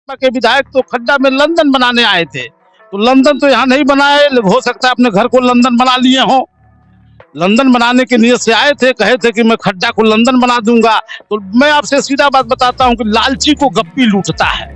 भाजपा के विधायक तो खड्डा में लंदन बनाने आए थे, तो लंदन तो यहाँ नहीं बनाए, हो सकता है अपने घर को लंदन बना लिए हों। लंदन बनाने की नीयत से आए थे, कहे थे कि मैं खड्डा को लंदन बना दूंगा। तो मैं आपसे सीधा बात बताता हूं कि लालची को गप्पी लूटता है,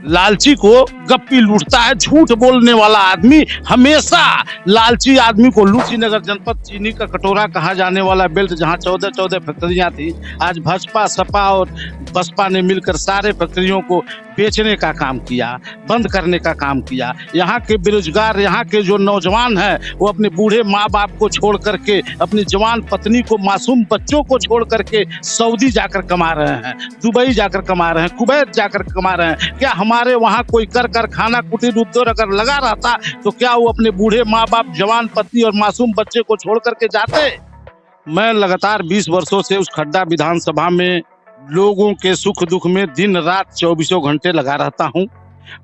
लालची को गप्पी लूटता है। झूठ बोलने वाला आदमी हमेशा लालची आदमी को कुशीनगर जनपद चीनी का कटोरा कहा जाने वाला बेल्ट, जहां 14 फैक्ट्रियां थी, आज भाजपा सपा और बसपा ने मिलकर सारे फैक्ट्रियों को बेचने का काम किया, बंद करने का काम किया। यहाँ के बेरोजगार, यहाँ के जो नौजवान हैं, वो अपने बूढ़े माँ बाप को छोड़ करके, अपनी जवान पत्नी को, मासूम बच्चों को छोड़ करके सऊदी जाकर कमा रहे हैं, दुबई जाकर कमा रहे हैं, कुवैत जाकर कमा रहे हैं। क्या हमारे वहाँ कोई कर कारखाना कुटीर उद्योग अगर लगा रहता तो क्या वो अपने बूढ़े माँ बाप, जवान पत्नी और मासूम बच्चे को छोड़ करके जाते? मैं लगातार 20 वर्षों से उस खड्डा विधानसभा में लोगों के सुख दुख में दिन रात 24 घंटे लगा रहता हूं।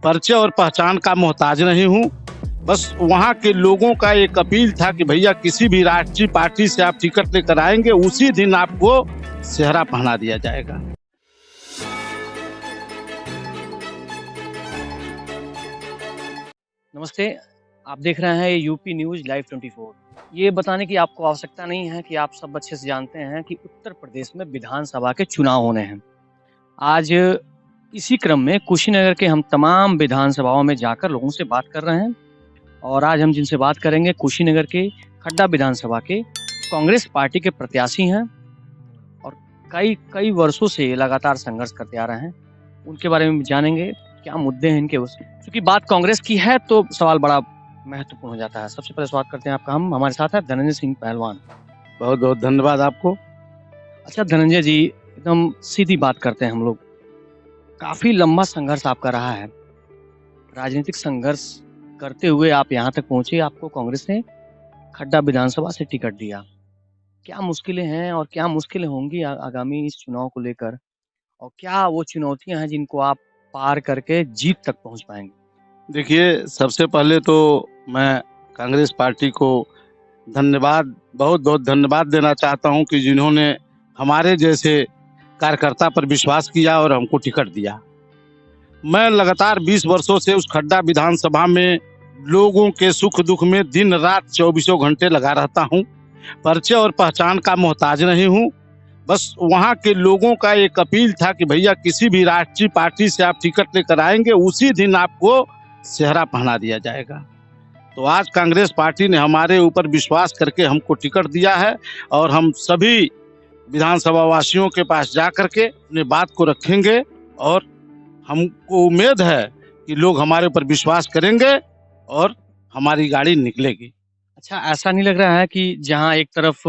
परिचय और पहचान का मोहताज नहीं हूं। बस वहां के लोगों का एक अपील था कि भैया किसी भी राष्ट्रीय पार्टी से आप टिकट लेकर आएंगे, उसी दिन आपको सेहरा पहना दिया जाएगा। नमस्ते, आप देख रहे हैं यूपी न्यूज़ लाइव 24। ये बताने की आपको आवश्यकता नहीं है कि आप सब अच्छे से जानते हैं कि उत्तर प्रदेश में विधानसभा के चुनाव होने हैं। आज इसी क्रम में कुशीनगर के हम तमाम विधानसभाओं में जाकर लोगों से बात कर रहे हैं और आज हम जिनसे बात करेंगे कुशीनगर के खड्डा विधानसभा के कांग्रेस पार्टी के प्रत्याशी हैं और कई वर्षों से लगातार संघर्ष करते आ रहे हैं। उनके बारे में जानेंगे क्या मुद्दे हैं इनके। क्योंकि बात कांग्रेस की है तो सवाल बड़ा महत्वपूर्ण हो जाता है। सबसे पहले स्वागत करते हैं आपका। हमारे साथ है धनंजय सिंह पहलवान। बहुत बहुत धन्यवाद आपको। अच्छा धनंजय जी, एकदम सीधी बात करते हैं हम लोग। काफी लंबा संघर्ष आपका रहा है, राजनीतिक संघर्ष करते हुए आप यहाँ तक पहुंचे, आपको कांग्रेस ने खड्डा विधानसभा से टिकट दिया। क्या मुश्किलें हैं और क्या मुश्किलें होंगी आगामी इस चुनाव को लेकर, और क्या वो चुनौतियां हैं जिनको आप पार करके जीत तक पहुंच पाएंगे? देखिए, सबसे पहले तो मैं कांग्रेस पार्टी को बहुत बहुत धन्यवाद देना चाहता हूं कि जिन्होंने हमारे जैसे कार्यकर्ता पर विश्वास किया और हमको टिकट दिया। मैं लगातार 20 वर्षों से उस खड्डा विधानसभा में लोगों के सुख दुख में दिन रात 24 घंटे लगा रहता हूं। परिचय और पहचान का मोहताज नहीं हूं। बस वहां के लोगों का एक अपील था कि भैया किसी भी राष्ट्रीय पार्टी से आप टिकट लेकर आएंगे, उसी दिन आपको सेहरा पहना दिया जाएगा। तो आज कांग्रेस पार्टी ने हमारे ऊपर विश्वास करके हमको टिकट दिया है और हम सभी विधानसभा वासियों के पास जा करके अपने बात को रखेंगे और हमको उम्मीद है कि लोग हमारे ऊपर विश्वास करेंगे और हमारी गाड़ी निकलेगी। अच्छा, ऐसा नहीं लग रहा है कि जहां एक तरफ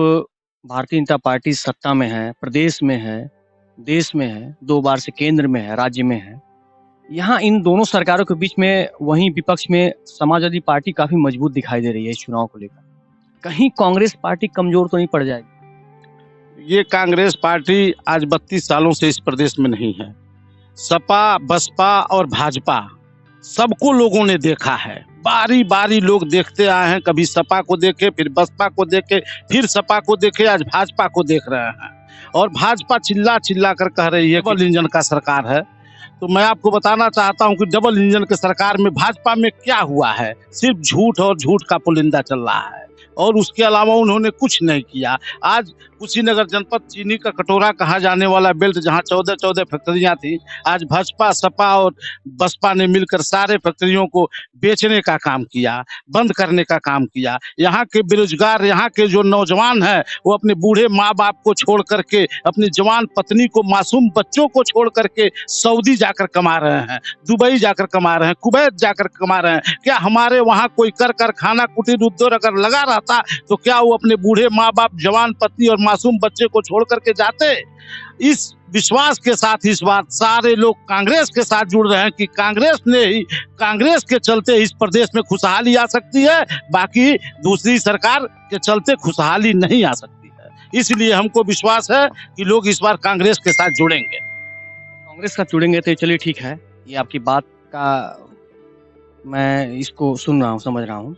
भारतीय जनता पार्टी सत्ता में है, प्रदेश में है, देश में है, 2 बार से केंद्र में है, राज्य में है, यहाँ इन दोनों सरकारों के बीच में वहीं विपक्ष में समाजवादी पार्टी काफी मजबूत दिखाई दे रही है इस चुनाव को लेकर, कहीं कांग्रेस पार्टी कमजोर तो नहीं पड़ जाएगी? ये कांग्रेस पार्टी आज 32 सालों से इस प्रदेश में नहीं है। सपा, बसपा और भाजपा सबको लोगों ने देखा है, बारी बारी लोग देखते आए हैं। कभी सपा को देखे, फिर बसपा को देखे, फिर सपा को देखे, आज भाजपा को देख रहे हैं। और भाजपा चिल्ला चिल्ला कर कह रही है डबल इंजन का सरकार है। तो मैं आपको बताना चाहता हूं कि डबल इंजन के सरकार में भाजपा में क्या हुआ है? सिर्फ झूठ और झूठ का पुलिंदा चल रहा है और उसके अलावा उन्होंने कुछ नहीं किया। आज कुशीनगर जनपद चीनी का कटोरा कहा जाने वाला बेल्ट, जहां 14 फैक्ट्रियां थी, आज भाजपा सपा और बसपा ने मिलकर सारे फैक्ट्रियों को बेचने का काम किया, बंद करने का काम किया। यहाँ के बेरोजगार, यहाँ के जो नौजवान हैं, वो अपने बूढ़े माँ बाप को छोड़ करके, अपनी जवान पत्नी को, मासूम बच्चों को छोड़ करके सऊदी जाकर कमा रहे हैं, दुबई जाकर कमा रहे हैं, कुवैत जाकर कमा रहे हैं। क्या हमारे वहाँ कोई कर कारखाना कुटीर उद्योग अगर लगा रहता तो क्या वो अपने बूढ़े माँ बाप, जवान पत्नी और मासूम बच्चे को छोड़ करके जाते? इस विश्वास के साथ इस बार सारे लोग कांग्रेस के साथ जुड़ रहे हैं कि कांग्रेस के चलते इस प्रदेश में खुशहाली आ सकती है, बाकी दूसरी सरकार के चलते खुशहाली नहीं आ सकती है। इसलिए हमको विश्वास है कि लोग इस बार कांग्रेस के साथ जुड़ेंगे। कांग्रेस का जुड़ेंगे तो चलिए ठीक है, ये आपकी बात का मैं इसको सुन रहा हूँ, समझ रहा हूँ।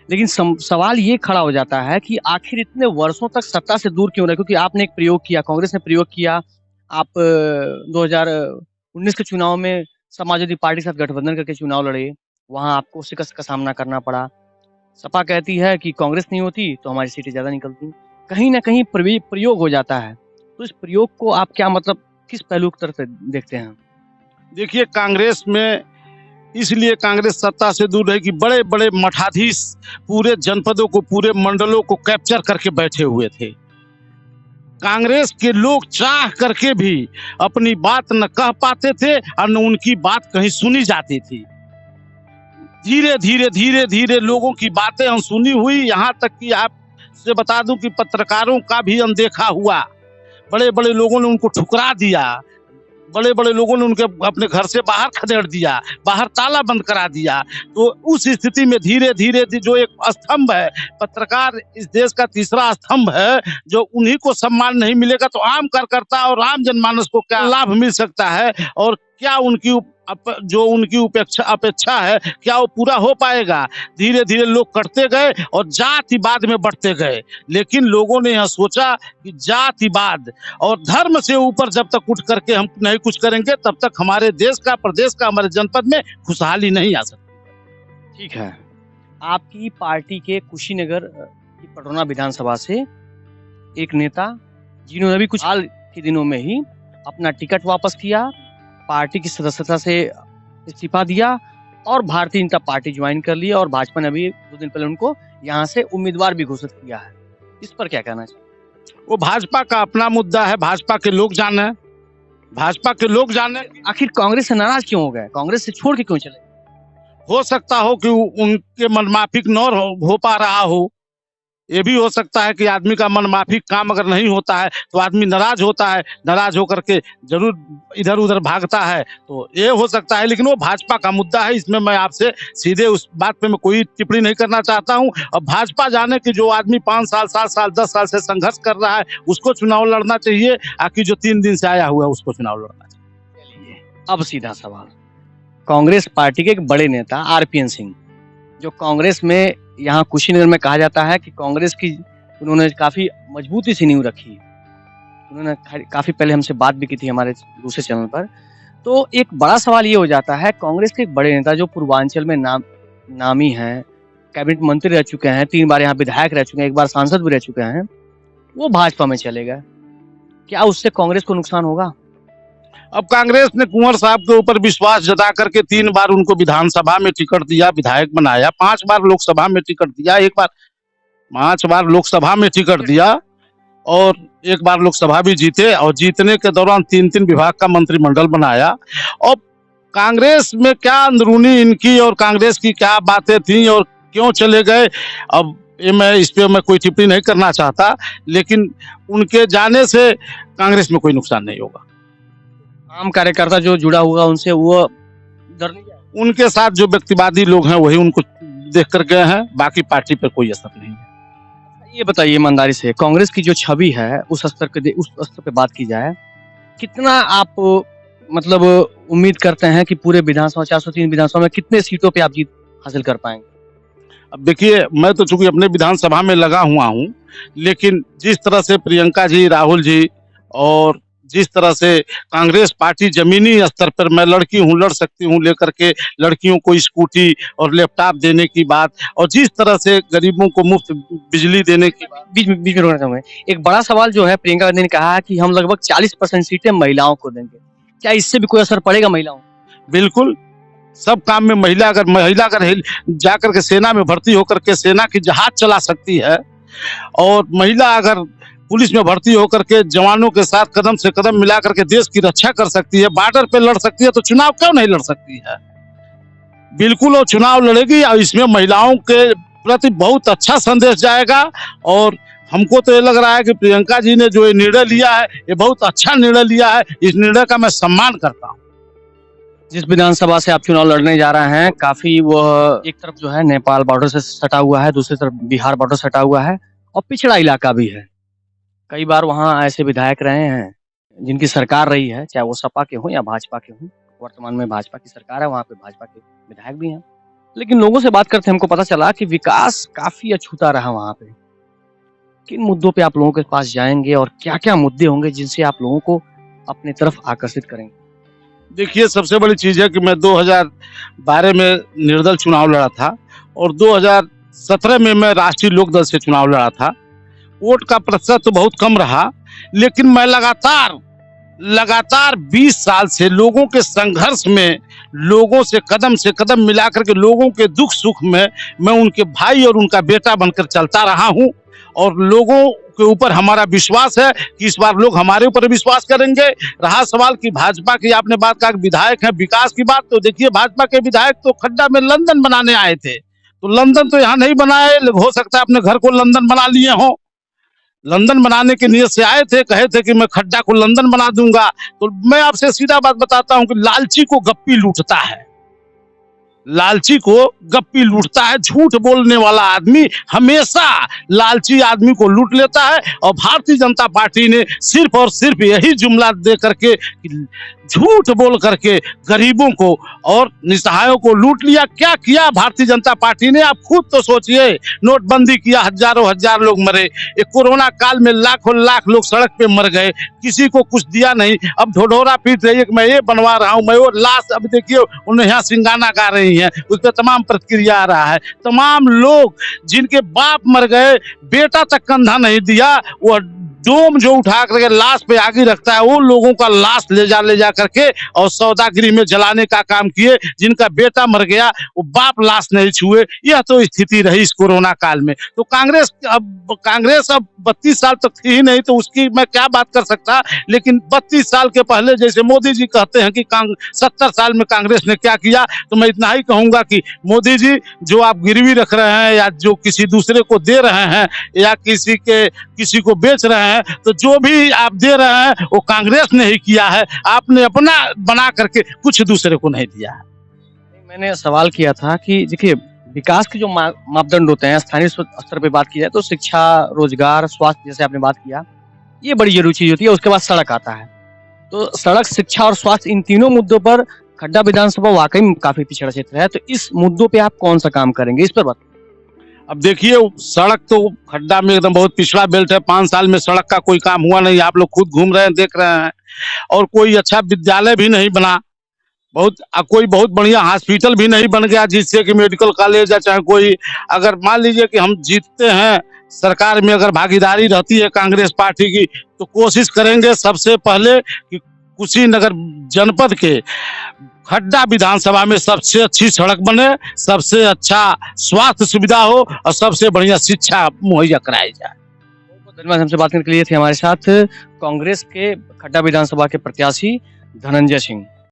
लेकिन सवाल ये खड़ा हो जाता है कि आखिर इतने वर्षों तक सत्ता से दूर क्यों रहे? क्योंकि आपने एक प्रयोग किया, कांग्रेस ने प्रयोग किया, आप 2019 के चुनाव में समाजवादी पार्टी के साथ गठबंधन करके चुनाव लड़े, वहाँ आपको शिकस्त का सामना करना पड़ा। सपा कहती है कि कांग्रेस नहीं होती तो हमारी सीटें ज़्यादा निकलती। कहीं न कहीं प्रयोग हो जाता है। तो इस प्रयोग को आप क्या मतलब किस पहलू की तरफ से देखते हैं? देखिए, कांग्रेस में इसलिए कांग्रेस सत्ता से दूर रहेगी, बड़े बड़े मठाधीश पूरे जनपदों को, पूरे मंडलों को कैप्चर करके बैठे हुए थे। कांग्रेस के लोग चाह करके भी अपनी बात न कह पाते थे और न उनकी बात कहीं सुनी जाती थी। धीरे धीरे लोगों की बातें अनसुनी हुई, यहाँ तक कि आपसे बता दूं कि पत्रकारों का भी अनदेखा हुआ। बड़े बड़े लोगों ने उनको ठुकरा दिया, बड़े बड़े लोगों ने उनके अपने घर से बाहर खदेड़ दिया, बाहर ताला बंद करा दिया। तो उस स्थिति में धीरे धीरे जो एक स्तंभ है, पत्रकार इस देश का तीसरा स्तंभ है, जो उन्हीं को सम्मान नहीं मिलेगा तो आम कार्यकर्ता और आम जनमानस को क्या लाभ मिल सकता है, और क्या उनकी जो उनकी अपेक्षा है क्या वो पूरा हो पाएगा। धीरे धीरे लोग कटते गए और जातिवाद में बढ़ते गए। लेकिन लोगों ने यह सोचा कि जातिवाद और धर्म से ऊपर जब तक उठ करके हम नहीं कुछ करेंगे, तब तक हमारे देश का, प्रदेश का, हमारे जनपद में खुशहाली नहीं आ सकती। ठीक है। आपकी पार्टी के कुशीनगर की पटौना विधानसभा से एक नेता, जिन्होंने अभी कुछ हाल के दिनों में ही अपना टिकट वापस किया, पार्टी की सदस्यता से इस्तीफा दिया और भारतीय जनता पार्टी ज्वाइन कर लिया, और भाजपा ने अभी 2 दिन पहले उनको यहाँ से उम्मीदवार भी घोषित किया है। इस पर क्या कहना चाहिए? वो भाजपा का अपना मुद्दा है, भाजपा के लोग जाने, भाजपा के लोग जाने। आखिर कांग्रेस से नाराज क्यों हो गए? कांग्रेस से छोड़ के क्यों चले? हो सकता हो कि उनके मनमाफिक न हो पा रहा हो। ये भी हो सकता है कि आदमी का मनमाफिक काम अगर नहीं होता है तो आदमी नाराज होता है, नाराज होकर के जरूर इधर उधर भागता है, तो ये हो सकता है। लेकिन वो भाजपा का मुद्दा है, इसमें मैं आपसे सीधे उस बात पे मैं कोई टिप्पणी नहीं करना चाहता हूँ। अब भाजपा जाने कि जो आदमी 5 साल, 7 साल, 10 साल से संघर्ष कर रहा है, उसको चुनाव लड़ना चाहिए, आखिर जो 3 दिन से आया हुआ है उसको चुनाव लड़ना चाहिए। अब सीधा सवाल, कांग्रेस पार्टी के एक बड़े नेता आरपीएन सिंह, जो कांग्रेस में यहाँ कुशीनगर में कहा जाता है कि कांग्रेस की उन्होंने काफी मजबूती से नींव रखी। उन्होंने काफी पहले हमसे बात भी की थी हमारे दूसरे चैनल पर। तो एक बड़ा सवाल ये हो जाता है, कांग्रेस के एक बड़े नेता जो पूर्वांचल में नामी हैं, कैबिनेट मंत्री रह चुके हैं, 3 बार यहाँ विधायक रह चुके हैं, 1 बार सांसद भी रह चुके हैं, वो भाजपा में चले गए। क्या उससे कांग्रेस को नुकसान होगा? अब कांग्रेस ने कुंवर साहब के ऊपर विश्वास जता करके 3 बार उनको विधानसभा में टिकट दिया, विधायक बनाया, 5 बार लोकसभा में टिकट दिया, 5 बार लोकसभा में टिकट दिया और 1 बार लोकसभा भी जीते, और जीतने के दौरान 3-3 विभाग का मंत्रिमंडल बनाया। और कांग्रेस में क्या अंदरूनी इनकी और कांग्रेस की क्या बातें थी और क्यों चले गए, अब इस पे मैं कोई टिप्पणी नहीं करना चाहता। लेकिन उनके जाने से कांग्रेस में कोई नुकसान नहीं होगा। आम कार्यकर्ता जो जुड़ा हुआ उनसे वो डर नहीं जाएगा? उनके साथ जो व्यक्तिवादी लोग हैं वही उनको देख कर गए हैं, बाकी पार्टी पर कोई असर नहीं है। ये बताइए ईमानदारी से, कांग्रेस की जो छवि है उस स्तर पे बात की जाए, कितना आप मतलब उम्मीद करते हैं कि पूरे विधानसभा 403 विधानसभा में कितने सीटों पे आप जीत हासिल कर पाएंगे? अब देखिए, मैं तो चूंकि अपने विधानसभा में लगा हुआ हूँ, लेकिन जिस तरह से प्रियंका जी, राहुल जी और जिस तरह से कांग्रेस पार्टी जमीनी स्तर पर, मैं लड़की हूँ, लड़ सकती हूँ लेकर के लड़कियों को स्कूटी और लैपटॉप देने की बात, और जिस तरह से गरीबों को मुफ्त बिजली देने की बात। बीच में रोकना चाहूंगा। एक बड़ा सवाल जो है, प्रियंका गांधी ने कहा है कि हम लगभग 40% सीटें महिलाओं को देंगे। क्या इससे भी कोई असर पड़ेगा महिलाओं? बिल्कुल, सब काम में महिला अगर जाकर के सेना में भर्ती होकर के सेना की जहाज चला सकती है, और महिला अगर पुलिस में भर्ती होकर के जवानों के साथ कदम से कदम मिला करके देश की रक्षा कर सकती है, बॉर्डर पे लड़ सकती है, तो चुनाव क्यों नहीं लड़ सकती है? बिल्कुल वो चुनाव लड़ेगी, और इसमें महिलाओं के प्रति बहुत अच्छा संदेश जाएगा। और हमको तो ये लग रहा है कि प्रियंका जी ने जो ये निर्णय लिया है, ये बहुत अच्छा निर्णय लिया है। इस निर्णय का मैं सम्मान करता हूँ। जिस विधानसभा से आप चुनाव लड़ने जा रहे हैं, काफी वह एक तरफ जो है नेपाल बॉर्डर से सटा हुआ है, दूसरी तरफ बिहार बॉर्डर सटा हुआ है, और पिछड़ा इलाका भी है। कई बार वहाँ ऐसे विधायक रहे हैं जिनकी सरकार रही है, चाहे वो सपा के हों या भाजपा के हों। वर्तमान में भाजपा की सरकार है, वहाँ पे भाजपा के विधायक भी हैं। लेकिन लोगों से बात करते हमको पता चला कि विकास काफी अछूता रहा वहाँ पे। किन मुद्दों पे आप लोगों के पास जाएंगे और क्या क्या मुद्दे होंगे जिनसे आप लोगों को अपनी तरफ आकर्षित करेंगे? देखिए, सबसे बड़ी चीज़ है कि मैं 2012 में निर्दल चुनाव लड़ा था और 2017 में मैं राष्ट्रीय लोकदल से चुनाव लड़ा था। वोट का प्रतिशत तो बहुत कम रहा, लेकिन मैं लगातार 20 साल से लोगों के संघर्ष में, लोगों से कदम मिलाकर के लोगों के दुख सुख में मैं उनके भाई और उनका बेटा बनकर चलता रहा हूं। और लोगों के ऊपर हमारा विश्वास है कि इस बार लोग हमारे ऊपर विश्वास करेंगे। रहा सवाल कि भाजपा की, आपने बात कहा कि विधायक हैं, विकास की बात, तो देखिए भाजपा के विधायक तो खड्डा में लंदन बनाने आए थे, तो लंदन तो यहाँ नहीं बनाए, हो सकता है अपने घर को लंदन बना लिए हों। लंदन बनाने की नीयत से आए थे, कहे थे कि मैं खड्डा को लंदन बना दूंगा। तो मैं आपसे सीधा बात बताता हूं कि लालची को गप्पी लूटता है, लालची को गप्पी लूटता है। झूठ बोलने वाला आदमी हमेशा लालची आदमी को लूट लेता है। और भारतीय जनता पार्टी ने सिर्फ और सिर्फ यही जुमला दे करके, झूठ बोल करके गरीबों को और निसहायों को लूट लिया। क्या किया भारतीय जनता पार्टी ने, आप खुद तो सोचिए। नोटबंदी किया, हजार लोग मरे। ये कोरोना काल में लाखों लाख लोग सड़क पे मर गए, किसी को कुछ दिया नहीं। अब ढोढोरा पीट रही है कि मैं ये बनवा रहा हूँ, मैं वो लाश। अब देखिए उन्हें यहाँ सिंगाना गा रही हैं, उस पर तमाम प्रतिक्रिया आ रहा है। तमाम लोग जिनके बाप मर गए, बेटा तक कंधा नहीं दिया, वो डोम जो उठा करके लाश पे आगे रखता है, वो लोगों का लाश ले जा करके और सौदागिरी में जलाने का काम किए। जिनका बेटा मर गया वो बाप लाश नहीं छुए। यह तो स्थिति रही इस कोरोना काल में। तो कांग्रेस अब 32 साल तक थी ही नहीं, तो उसकी मैं क्या बात कर सकता। लेकिन 32 साल के पहले, जैसे मोदी जी कहते हैं कि 70 साल में कांग्रेस ने क्या किया, तो मैं इतना ही कहूंगा कि मोदी जी, जो आप गिरवी रख रहे हैं या जो किसी दूसरे को दे रहे हैं या किसी को बेच रहे हैं, तो जो भी आप दे रहे हैं वो कांग्रेस ने ही किया है। आपने अपना बना करके कुछ दूसरे को नहीं दिया है। मैंने सवाल किया था कि देखिए, विकास के जो मापदंड होते हैं, स्थानीय स्तर पे बात की जाए तो शिक्षा, रोजगार, स्वास्थ्य, जैसे आपने बात किया, ये बड़ी जरूरी चीज होती है। उसके बाद सड़क आता है। तो सड़क, शिक्षा और स्वास्थ्य, इन तीनों मुद्दों पर खड्डा विधानसभा वाकई में काफी पिछड़ा क्षेत्र है। तो इस मुद्दों पे आप कौन सा काम करेंगे, इस पर बात। अब देखिए, सड़क तो खड्डा में एकदम बहुत पिछड़ा बेल्ट है। 5 साल में सड़क का कोई काम हुआ नहीं, आप लोग खुद घूम रहे हैं, देख रहे हैं। और कोई अच्छा विद्यालय भी नहीं बना, कोई बहुत बढ़िया हॉस्पिटल भी नहीं बन गया, जिससे कि मेडिकल कॉलेज या चाहे कोई, अगर मान लीजिए कि हम जीतते हैं, सरकार में अगर भागीदारी रहती है कांग्रेस पार्टी की, तो कोशिश करेंगे सबसे पहले कि कुशीनगर जनपद के खड्डा विधानसभा में सबसे अच्छी सड़क बने, सबसे अच्छा स्वास्थ्य सुविधा हो और सबसे बढ़िया शिक्षा मुहैया कराई जाए। बहुत धन्यवाद। हमसे बात करने के लिए थे हमारे साथ कांग्रेस के खड्डा विधानसभा के प्रत्याशी धनंजय सिंह।